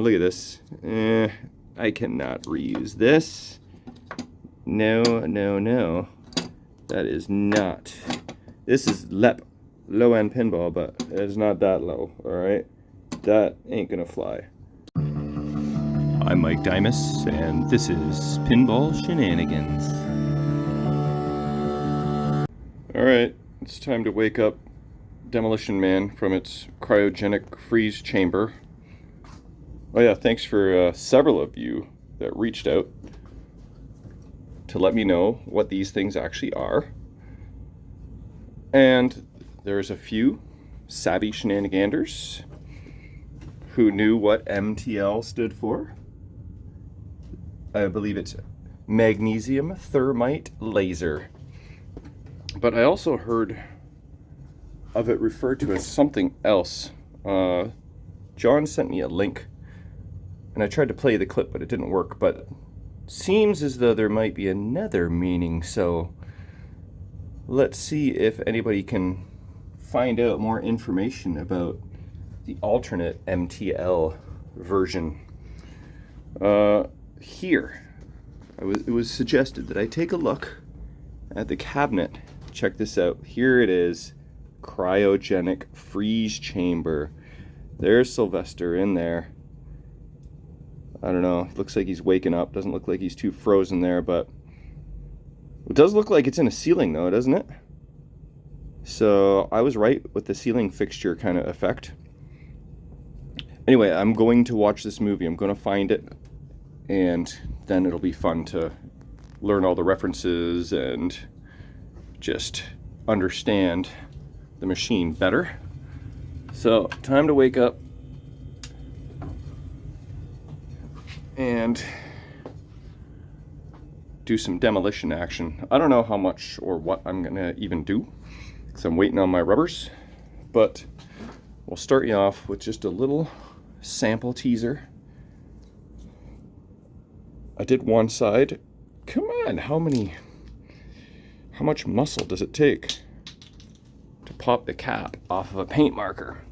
Look at this. I cannot reuse this. No, no, no. That is not. This is LEP, low-end pinball, but it's not that low, alright? That ain't gonna fly. I'm Mike Dimas, and this is Pinball Shenanigans. Alright, it's time to wake up Demolition Man from its cryogenic freeze chamber. Oh yeah, thanks for several of you that reached out to let me know what these things actually are. And there's a few savvy shenaniganders who knew what MTL stood for. I believe it's magnesium thermite laser. But I also heard of it referred to as something else. John sent me a link and I tried to play the clip, but it didn't work. But seems as though there might be another meaning, so let's see if anybody can find out more information about the alternate MTL version. Here, it was suggested that I take a look at the cabinet. Check this out. Here it is, cryogenic freeze chamber. There's Sylvester in there. I don't know, looks like he's waking up. Doesn't look like he's too frozen there, but it does look like it's in a ceiling though, doesn't it? So I was right with the ceiling fixture kind of effect. Anyway, I'm going to watch this movie. I'm going to find it, and then it'll be fun to learn all the references and just understand the machine better. So, time to wake up and do some demolition action. I don't know how much or what I'm gonna even do, because I'm waiting on my rubbers, but we'll start you off with just a little sample teaser. I did one side. Come on, how much muscle does it take to pop the cap off of a paint marker?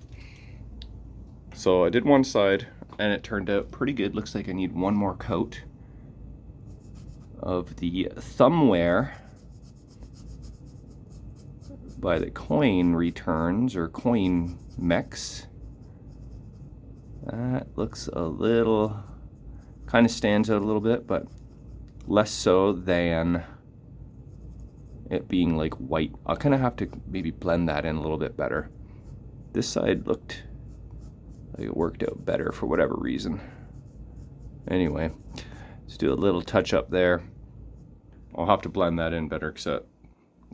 So I did one side and it turned out pretty good. Looks like I need one more coat of the thumbware by the Coin Returns or Coin Mechs. That looks a little, kind of stands out a little bit, but less so than it being like white. I'll kind of have to maybe blend that in a little bit better. This side looked like it worked out better for whatever reason. Anyway, let's do a little touch up there. I'll have to blend that in better because that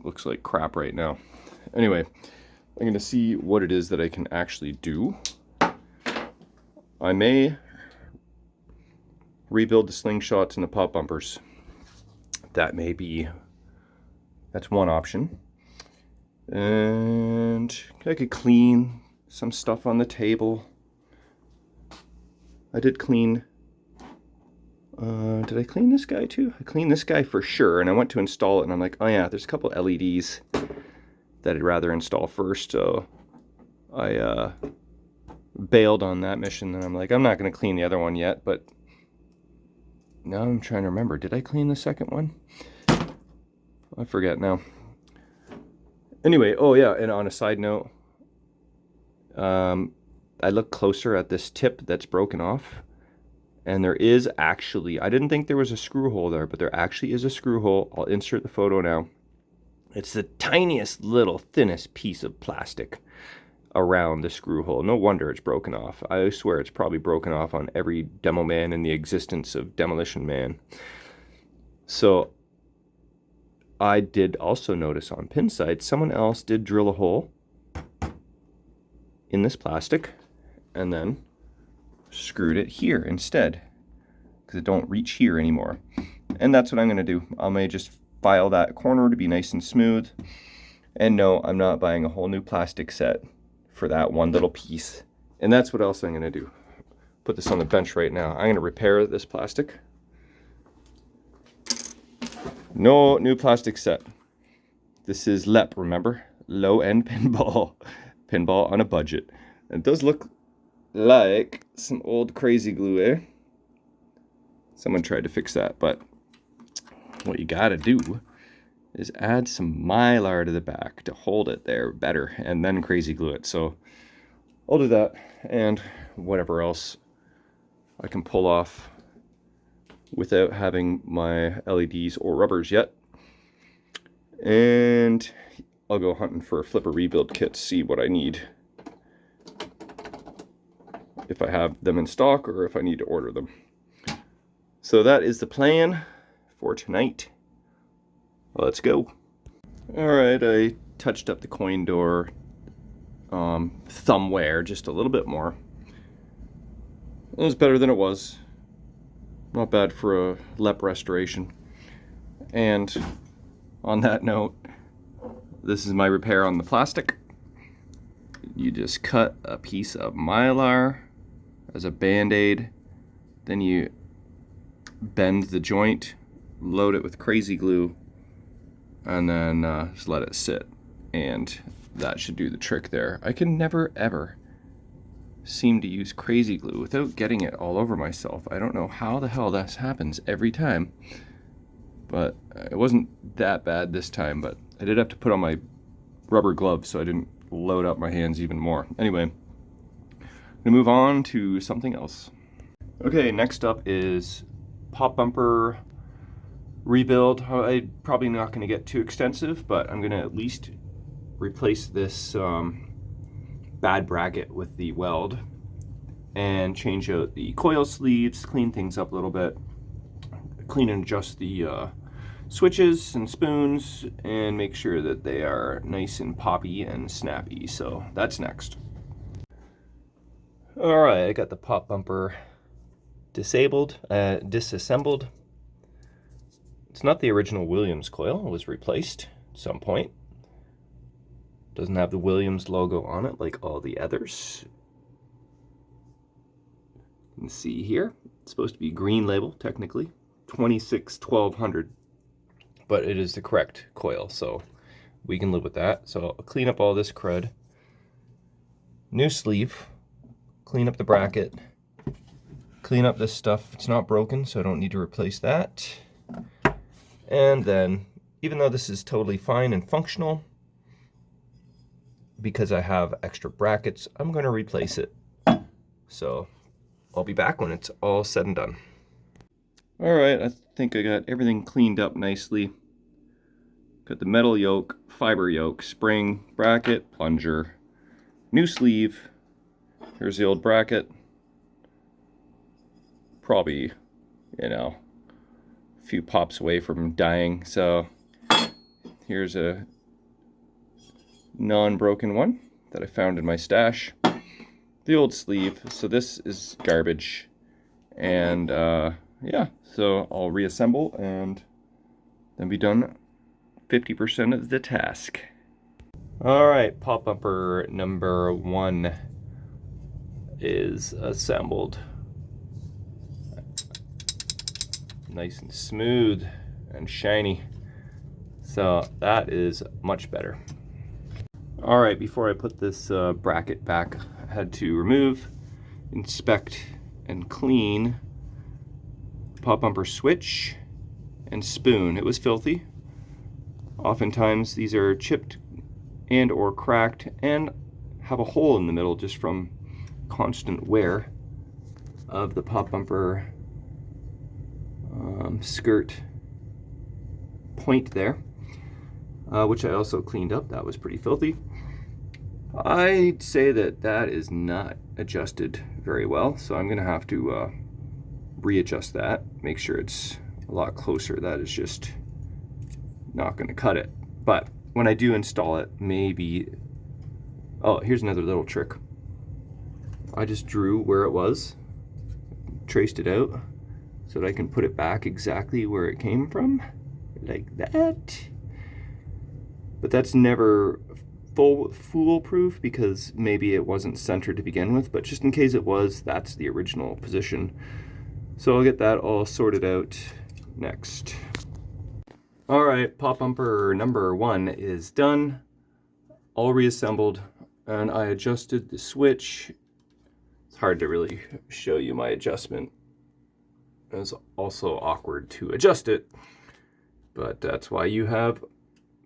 looks like crap right now. Anyway, I'm going to see what it is that I can actually do. I may rebuild the slingshots and the pop bumpers. That's one option. And I could clean some stuff on the table. I did clean, did I clean this guy too? I cleaned this guy for sure, and I went to install it and I'm like, oh yeah, there's a couple LEDs that I'd rather install first, so I bailed on that mission, and I'm like, I'm not going to clean the other one yet, but now I'm trying to remember, did I clean the second one? I forget now. Anyway, oh yeah, and on a side note, I looked closer at this tip that's broken off, and there is actually, I didn't think there was a screw hole there, but there actually is a screw hole. I'll insert the photo now. It's the tiniest little, thinnest piece of plastic around the screw hole. No wonder it's broken off. I swear it's probably broken off on every demo man in the existence of Demolition Man. So I did also notice on Pinside, someone else did drill a hole in this plastic and then screwed it here instead, because it don't reach here anymore. And that's what I'm going to do. I may just file that corner to be nice and smooth. And no, I'm not buying a whole new plastic set for that one little piece. And that's what else I'm going to do. Put this on the bench right now. I'm going to repair this plastic. No new plastic set. This is LEP, remember? Low-end pinball. Pinball on a budget. It does look like some old crazy glue, eh? Someone tried to fix that, but what you gotta do is add some Mylar to the back to hold it there better, and then crazy glue it. So I'll do that, and whatever else I can pull off without having my LEDs or rubbers yet. And I'll go hunting for a flipper rebuild kit to see what I need, if I have them in stock or if I need to order them. So that is the plan for tonight. Let's go. Alright, I touched up the coin door thumb wear just a little bit more. It was better than it was. Not bad for a LEP restoration. And on that note, this is my repair on the plastic. You just cut a piece of Mylar as a band-aid, then you bend the joint, load it with crazy glue, and then just let it sit, and that should do the trick there. I can never ever seem to use crazy glue without getting it all over myself. I don't know how the hell that happens every time, but it wasn't that bad this time, but I did have to put on my rubber gloves so I didn't load up my hands even more. Anyway, I'm gonna move on to something else. Okay, next up is pop bumper rebuild. I'm probably not going to get too extensive, but I'm going to at least replace this bad bracket with the weld and change out the coil sleeves, clean things up a little bit, clean and adjust the switches and spoons, and make sure that they are nice and poppy and snappy. So that's next. Alright, I got the pop bumper disassembled. It's not the original Williams coil. It was replaced at some point. Doesn't have the Williams logo on it like all the others. You can see here, it's supposed to be green label, technically. 26-1200. But it is the correct coil, so we can live with that. So I'll clean up all this crud. New sleeve. Clean up the bracket. Clean up this stuff. It's not broken, so I don't need to replace that. And then, even though this is totally fine and functional, because I have extra brackets, I'm going to replace it. So I'll be back when it's all said and done. Alright, I think I got everything cleaned up nicely. Got the metal yoke, fiber yoke, spring, bracket, plunger, new sleeve. Here's the old bracket. Probably, you know, a few pops away from dying. So here's a non-broken one that I found in my stash. The old sleeve. So this is garbage. And yeah, so I'll reassemble and then be done 50% of the task. Alright, pop bumper number 1 is assembled. Nice and smooth and shiny. So that is much better. Alright, before I put this bracket back, I had to remove, inspect, and clean the pop bumper switch and spoon. It was filthy. Oftentimes these are chipped and or cracked and have a hole in the middle just from constant wear of the pop bumper skirt point there, which I also cleaned up. That was pretty filthy. I'd say that that is not adjusted very well, so I'm gonna have to readjust that, make sure it's a lot closer. That is just not gonna cut it. But when I do install it, maybe... Oh, here's another little trick. I just drew where it was, traced it out, so that I can put it back exactly where it came from, like that. But that's never foolproof, because maybe it wasn't centered to begin with, but just in case it was, that's the original position. So I'll get that all sorted out next. Alright, pop bumper number 1 is done, all reassembled, and I adjusted the switch It's hard to really show you my adjustment. It's also awkward to adjust it, but that's why you have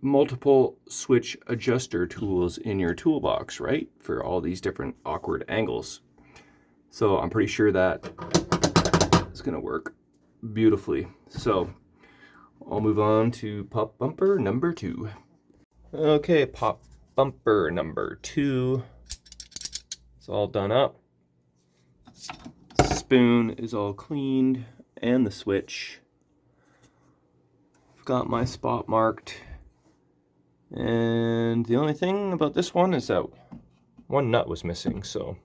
multiple switch adjuster tools in your toolbox, right? For all these different awkward angles. So I'm pretty sure that is gonna work beautifully. So I'll move on to pop bumper number 2. Okay, pop bumper number 2. It's all done up. Spoon is all cleaned and the switch. I've got my spot marked. And the only thing about this one is that one nut was missing, so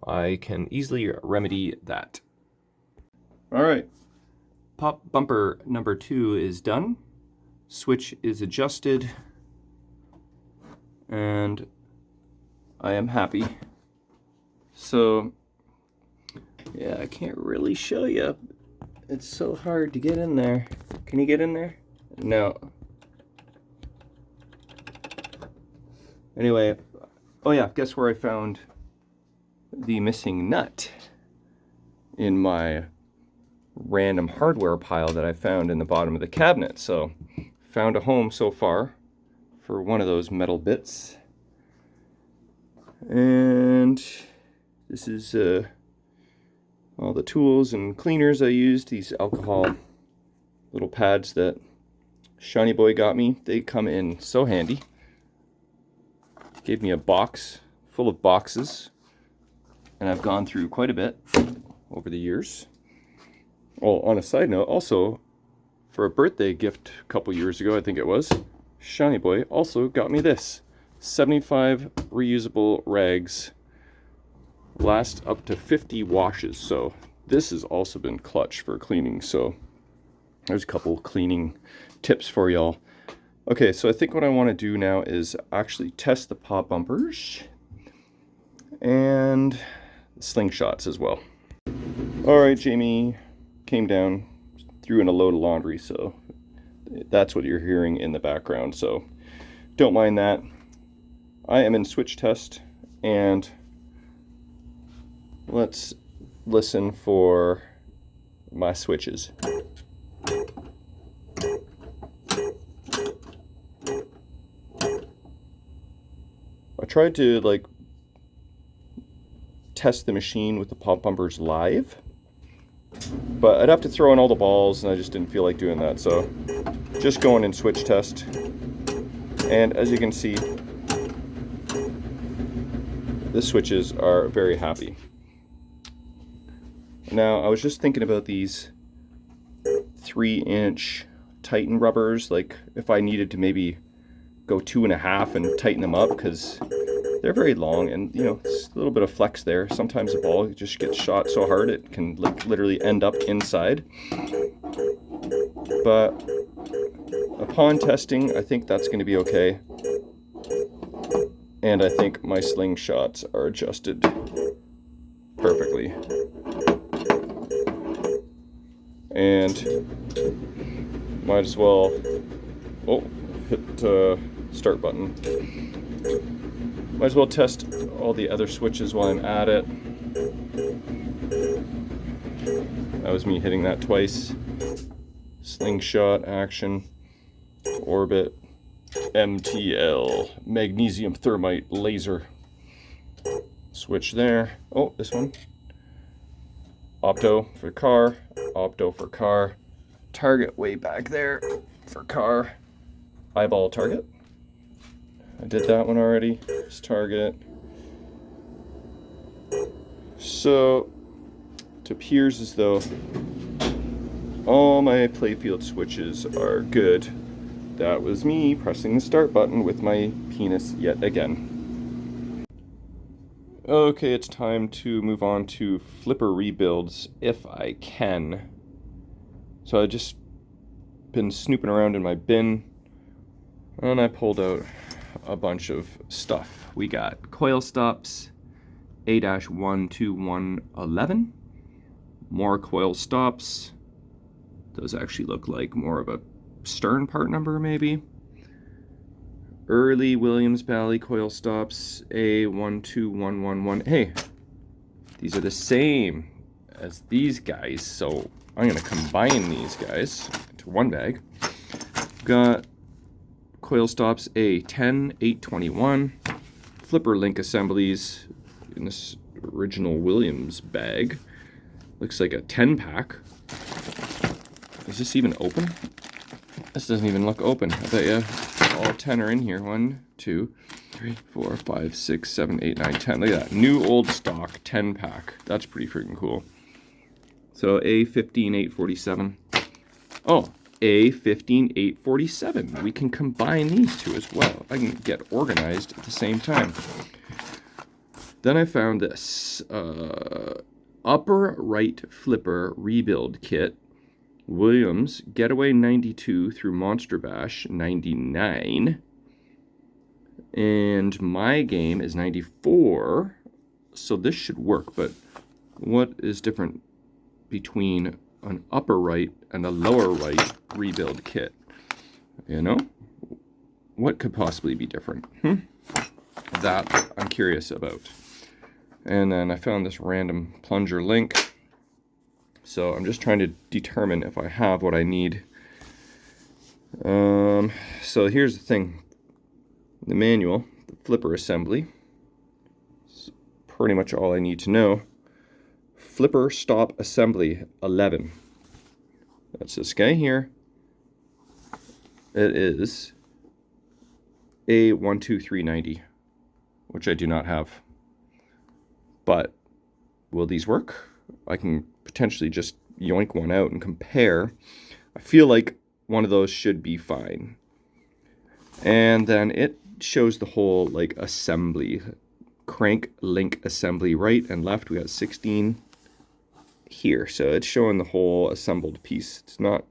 I can easily remedy that. All right, pop bumper number 2 is done. Switch is adjusted, and I am happy. So, yeah, I can't really show you. It's so hard to get in there. Can you get in there? No. Anyway, oh yeah, guess where I found the missing nut? In my random hardware pile that I found in the bottom of the cabinet. So, found a home so far for one of those metal bits. And this is all the tools and cleaners I used. These alcohol little pads that Shiny Boy got me. They come in so handy. Gave me a box full of boxes, and I've gone through quite a bit over the years. Oh, on a side note, also for a birthday gift a couple years ago, I think it was, Shiny Boy also got me this. 75 reusable rags, last up to 50 washes. So this has also been clutch for cleaning. So there's a couple cleaning tips for y'all. Okay, so I think what I want to do now is actually test the pop bumpers and the slingshots as well. All right, Jamie came down, threw in a load of laundry, so that's what you're hearing in the background. So don't mind that. I am in switch test, and let's listen for my switches. I tried to test the machine with the pop bumpers live, but I'd have to throw in all the balls, and I just didn't feel like doing that. So just going in switch test, and as you can see, the switches are very happy. Now, I was just thinking about these 3-inch Titan rubbers, like if I needed to maybe go 2.5 and tighten them up, because they're very long, and you know, it's a little bit of flex there. Sometimes the ball just gets shot so hard it can literally end up inside. But upon testing, I think that's going to be okay. And I think my slingshots are adjusted perfectly. And might as well, hit start button. Might as well test all the other switches while I'm at it. That was me hitting that twice. Slingshot action, orbit, MTL, magnesium thermite laser. Switch there. Oh, this one. Opto for car, opto for car. Target way back there for car. Eyeball target. I did that one already. Just target. So it appears as though all my playfield switches are good. That was me pressing the start button with my penis yet again. Okay, it's time to move on to flipper rebuilds if I can. So I just been snooping around in my bin, and I pulled out a bunch of stuff. We got coil stops, A-1 to 111, more coil stops. Those actually look like more of a stern part number maybe. Early Williams Bally coil stops, A12111. Hey, These are the same as these guys, so I'm gonna combine these guys into one bag. Got coil stops A10, 821, flipper link assemblies in this original Williams bag. Looks like a 10-pack. Is this even open? This doesn't even look open. I bet you all 10 are in here. 1, 2, 3, 4, 5, 6, 7, 8, 9, 10. Look at that. New old stock 10-pack. That's pretty freaking cool. So A15, 847. Oh, A15, 847. We can combine these two as well. I can get organized at the same time. Then I found this upper right flipper rebuild kit. Williams Getaway 92 through Monster Bash 99. And my game is 94. So this should work, but what is different between an upper right and a lower right rebuild kit? You know? What could possibly be different? That I'm curious about. And then I found this random plunger link. So I'm just trying to determine if I have what I need. So here's the thing. The manual, the flipper assembly. It's pretty much all I need to know. Flipper stop assembly 11. That's this guy here. It is A12390, which I do not have. But will these work? I can potentially just yoink one out and compare. I feel like one of those should be fine. And then it shows the whole like assembly, crank link assembly right and left. We got 16 here, so it's showing the whole assembled piece. It's not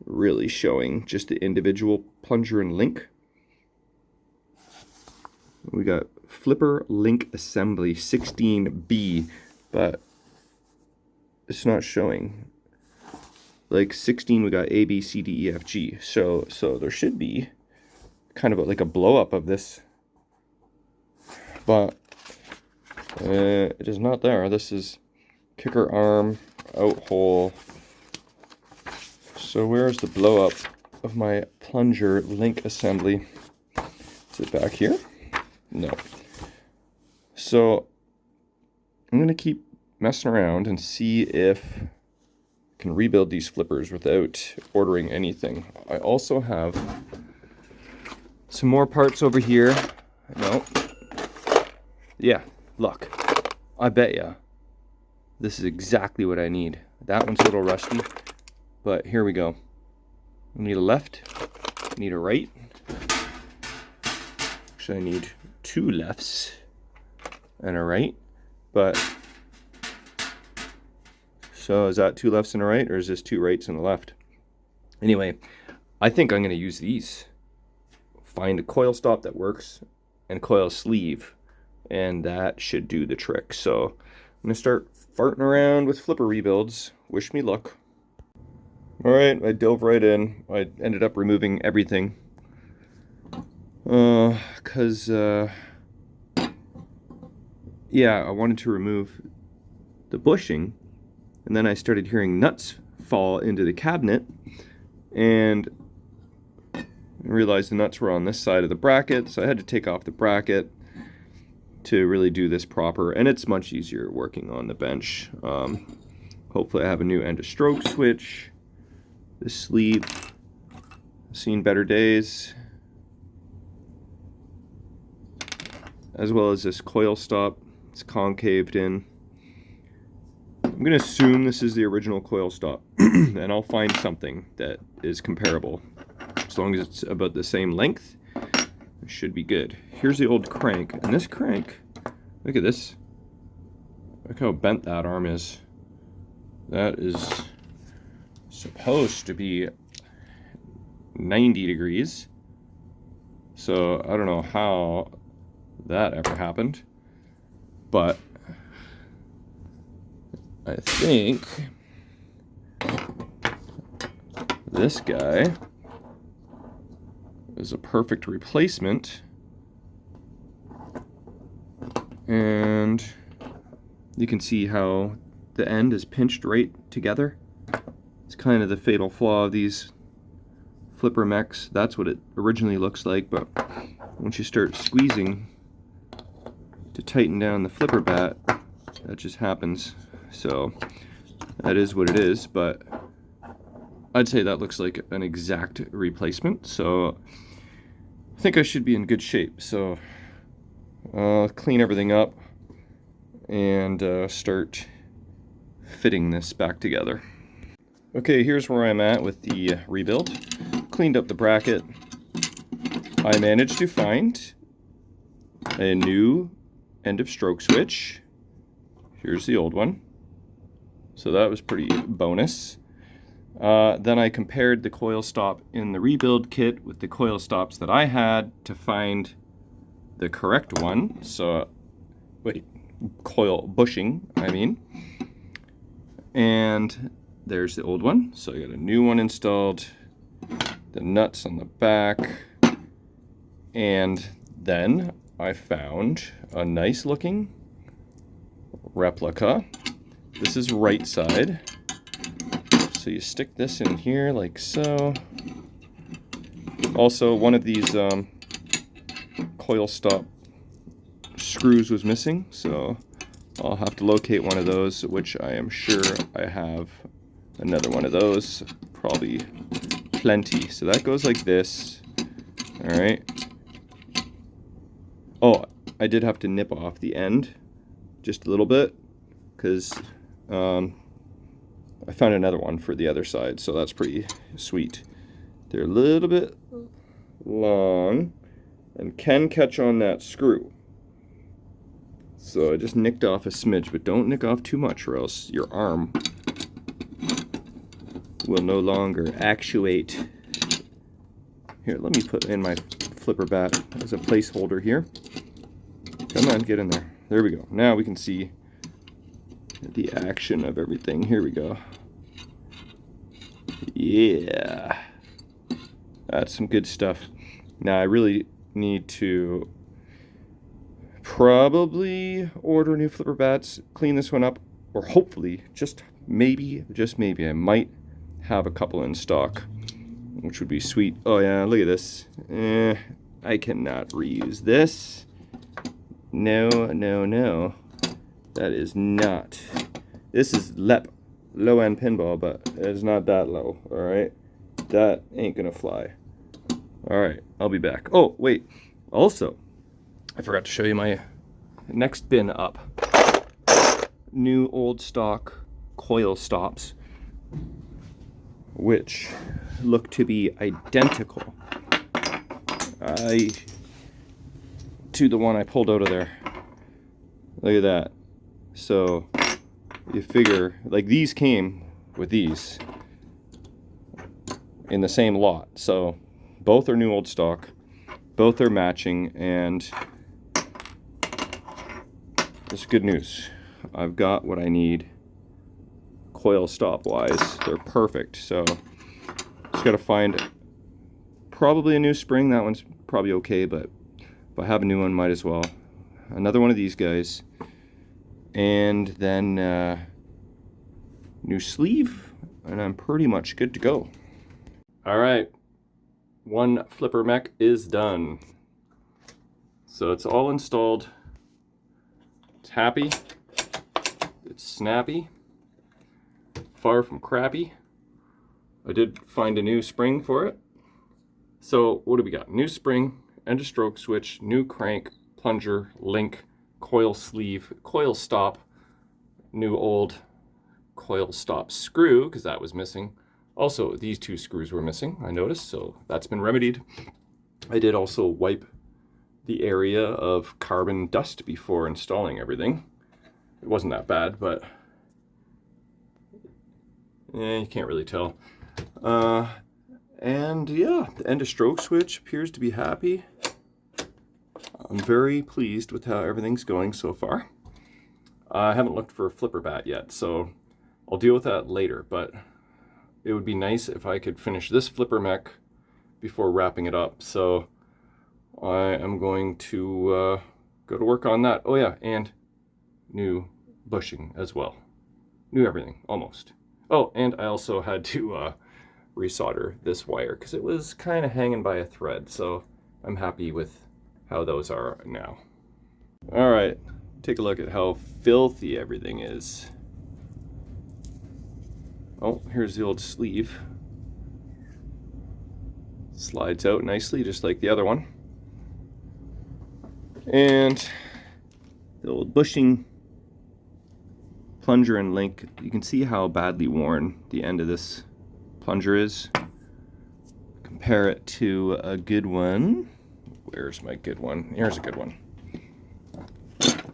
really showing just the individual plunger and link. We got flipper link assembly 16B, but it's not showing. Like 16, we got A, B, C, D, E, F, G. So there should be kind of like a blow up of this, but it is not there. This is kicker arm, out hole. So where's the blow up of my plunger link assembly? Is it back here? No. So I'm gonna keep messing around and see if I can rebuild these flippers without ordering anything. I also have some more parts over here. No. Yeah, look. I bet ya this is exactly what I need. That one's a little rusty, but here we go. I need a left, I need a right. Actually, I need 2 lefts and a right, but so is that 2 lefts and a right, or is this 2 rights and a left? Anyway, I think I'm going to use these. Find a coil stop that works and coil sleeve, and that should do the trick. So I'm going to start farting around with flipper rebuilds. Wish me luck. Alright, I dove right in. I ended up removing everything. Because, yeah, I wanted to remove the bushing, and then I started hearing nuts fall into the cabinet, and I realized the nuts were on this side of the bracket, so I had to take off the bracket to really do this proper, and it's much easier working on the bench. Hopefully I have a new end of stroke switch. The sleeve, seen better days. As well as this coil stop, it's concaved in. I'm going to assume this is the original coil stop, and I'll find something that is comparable. As long as it's about the same length, it should be good. Here's the old crank, and this crank, look at this. Look how bent that arm is. That is supposed to be 90 degrees. So I don't know how that ever happened, but I think this guy is a perfect replacement, and You can see how the end is pinched right together. It's kind of the fatal flaw of these flipper mechs. That's what it originally looks like, but once you start squeezing to tighten down the flipper bat, that just happens. So that is what it is, but I'd say that looks like an exact replacement, so I think I should be in good shape. So I'll clean everything up and start fitting this back together. Okay, here's where I'm at with the rebuild. Cleaned up the bracket. I managed to find a new end of stroke switch. Here's the old one. So that was pretty bonus. Then I compared the coil stop in the rebuild kit with the coil stops that I had to find the correct one. So, wait, coil bushing, I mean. And there's the old one. So I got a new one installed, the nuts on the back, and then I found a nice looking replica. This is right side. So you stick this in here like so. Also, one of these coil stop screws was missing, so I'll have to locate one of those, which I am sure I have another one of those, probably plenty. So that goes like this. All right. Oh, I did have to nip off the end just a little bit because I found another one for the other side, so that's pretty sweet. They're a little bit long and can catch on that screw. So I just nicked off a smidge, but don't nick off too much or else your arm will no longer actuate. Here, let me put in my flipper bat as a placeholder here. Come on, get in there. There we go. Now we can see the action of everything. Here we go. Yeah, that's some good stuff. Now I really need to probably order new flipper bats, clean this one up, or hopefully, just maybe, I might have a couple in stock, which would be sweet. Oh yeah, look at this. I cannot reuse this. No, no, no. That is not. This is low-end pinball, but it's not that low, all right? That ain't gonna fly. All right, I'll be back. Oh, wait. Also, I forgot to show you my next bin up. New old stock coil stops, which look to be identical to the one I pulled out of there. Look at that. So you figure, like, these came with these in the same lot. So both are new old stock, both are matching, and it's good news. I've got what I need coil stop wise. They're perfect. So just gotta find probably a new spring. That one's probably okay, but if I have a new one, might as well. Another one of these guys, and then new sleeve, and I'm pretty much good to go. All right, one flipper mech is done. So it's all installed. It's happy. It's snappy. Far from crappy. I did find a new spring for it. So what do we got? New spring, end of stroke switch, new crank, plunger, link, coil sleeve, coil stop, new old coil stop screw, because that was missing. Also, these two screws were missing, I noticed, so that's been remedied. I did also wipe the area of carbon dust before installing everything. It wasn't that bad, but you can't really tell. And yeah, the end of stroke switch appears to be happy. I'm very pleased with how everything's going so far. I haven't looked for a flipper bat yet, so I'll deal with that later, but it would be nice if I could finish this flipper mech before wrapping it up. So I am going to go to work on that. Oh yeah, and new bushing as well. Knew everything, almost. Oh, and I also had to resolder this wire because it was kind of hanging by a thread, so I'm happy with how those are now. All right, take a look at how filthy everything is. Oh, here's the old sleeve. Slides out nicely, just like the other one. And the old bushing plunger and link. You can see how badly worn the end of this plunger is. Compare it to a good one. Where's my good one? Here's a good one.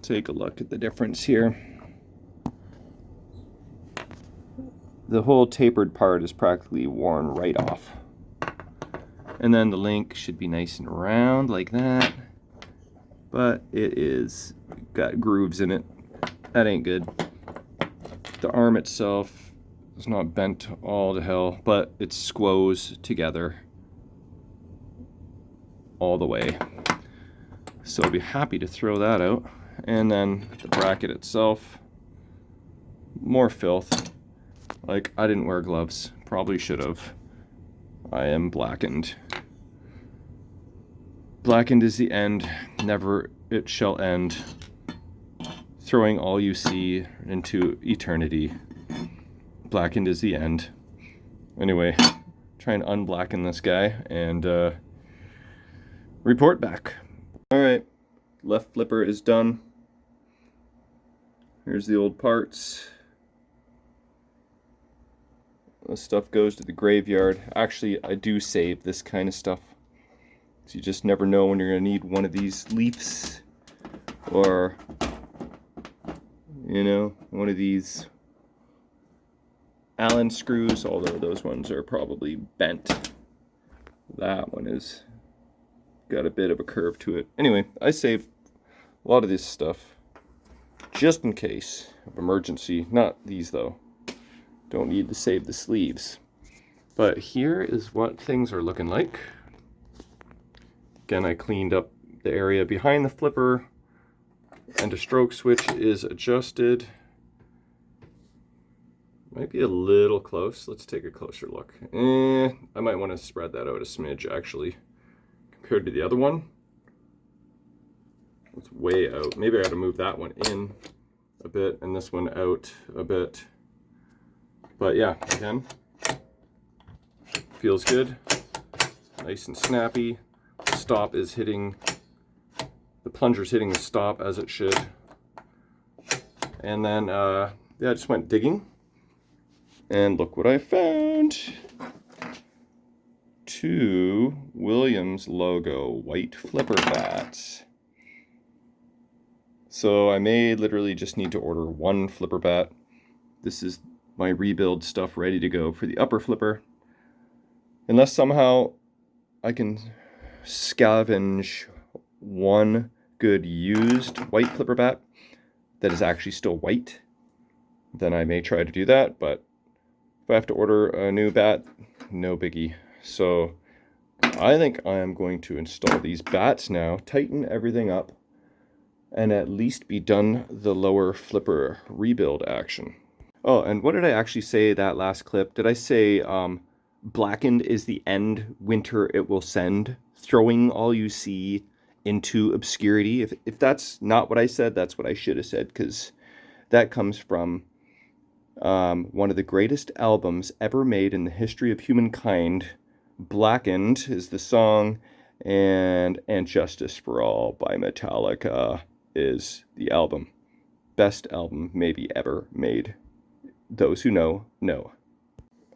Take a look at the difference here. The whole tapered part is practically worn right off. And then the link should be nice and round like that. But it is got grooves in it. That ain't good. The arm itself is not bent all to hell, but it squoze together all the way. So I'll be happy to throw that out. And then the bracket itself, more filth. Like, I didn't wear gloves. Probably should have. I am blackened. Blackened is the end. Never it shall end. Throwing all you see into eternity. Blackened is the end. Anyway, try and unblacken this guy and report back. Alright, left flipper is done. Here's the old parts. This stuff goes to the graveyard. Actually, I do save this kind of stuff. So you just never know when you're going to need one of these leaves. Or, you know, one of these Allen screws. Although those ones are probably bent. That one is got a bit of a curve to it. Anyway, I save a lot of this stuff. Just in case of emergency. Not these though. Don't need to save the sleeves. But here is what things are looking like. Again, I cleaned up the area behind the flipper, and the stroke switch is adjusted. Might be a little close. Let's take a closer look. I might want to spread that out a smidge actually, compared to the other one. It's way out. Maybe I got to move that one in a bit and this one out a bit. But yeah, again, feels good. Nice and snappy. The stop is hitting, the plunger's hitting the stop as it should. And then, yeah, I just went digging. And look what I found. 2 Williams logo white flipper bats. So I may literally just need to order 1 flipper bat. This is my rebuild stuff ready to go for the upper flipper. Unless somehow I can scavenge 1 good used white flipper bat that is actually still white, then I may try to do that. But if I have to order a new bat, no biggie. So I think I am going to install these bats now, tighten everything up, and at least be done the lower flipper rebuild action. Oh, and what did I actually say that last clip? Did I say blackened is the end, winter it will send, throwing all you see into obscurity? If that's not what I said, that's what I should have said, because that comes from one of the greatest albums ever made in the history of humankind. Blackened is the song, and Justice for All by Metallica is the album. Best album maybe ever made. Those who know, know.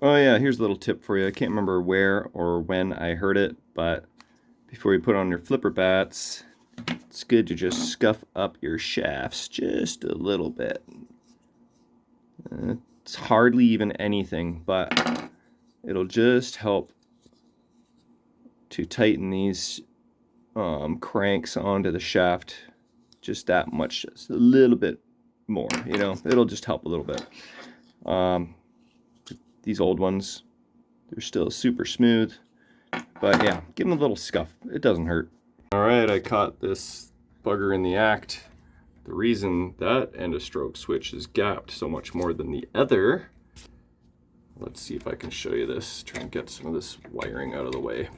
Oh yeah, here's a little tip for you. I can't remember where or when I heard it, but before you put on your flipper bats, it's good to just scuff up your shafts just a little bit. It's hardly even anything, but it'll just help to tighten these cranks onto the shaft just that much, just a little bit more, you know, it'll just help a little bit. These old ones, they're still super smooth, but yeah, give them a little scuff. It doesn't hurt. All right, I caught this bugger in the act. the reason that end of stroke switch is gapped so much more than the other, let's see if I can show you this, try and get some of this wiring out of the way.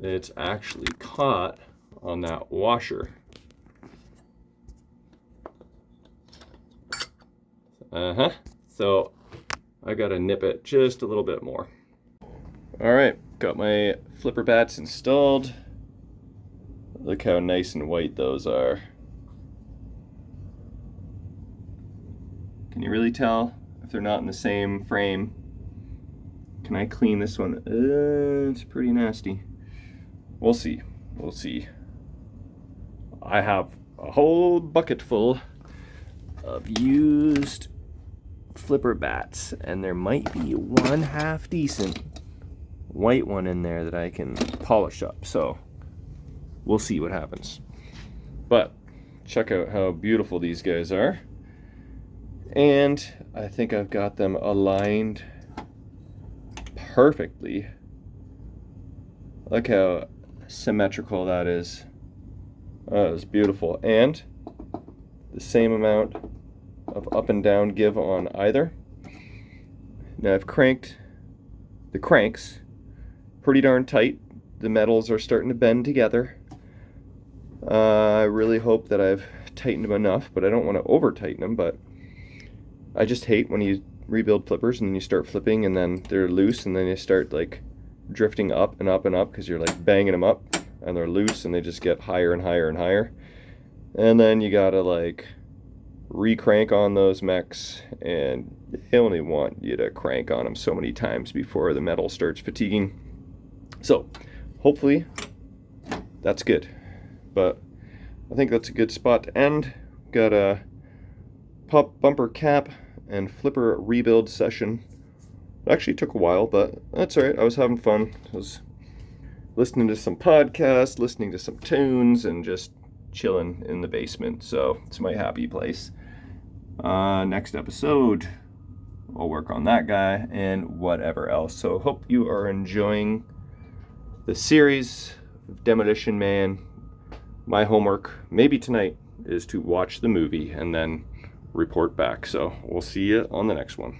It's actually caught on that washer. So I gotta nip it just a little bit more. All right, got my flipper bats installed. Look how nice and white those are. Can you really tell if they're not in the same frame? Can I clean this one? It's pretty nasty. We'll see. We'll see. I have a whole bucket full of used flipper bats, and there might be one half decent white one in there that I can polish up. So we'll see what happens. But check out how beautiful these guys are. And I think I've got them aligned perfectly. Look how symmetrical that is. Oh, it's beautiful. And the same amount of up and down give on either. Now I've cranked the cranks pretty darn tight. The metals are starting to bend together. I really hope that I've tightened them enough, but I don't want to over tighten them. But I just hate when you rebuild flippers and then you start flipping and then they're loose and then you start like drifting up and up and up because you're like banging them up and they're loose and they just get higher and higher and higher. And then you gotta like re-crank on those mechs, and they only want you to crank on them so many times before the metal starts fatiguing. So hopefully that's good, but I think that's a good spot to end. Got a pop bumper cap and flipper rebuild session. It actually took a while, but that's all right. I was having fun. I was listening to some podcasts, listening to some tunes, and just chilling in the basement. So it's my happy place. Next episode, I'll work on that guy and whatever else. So hope you are enjoying the series of Demolition Man. My homework, maybe tonight, is to watch the movie and then report back. So we'll see you on the next one.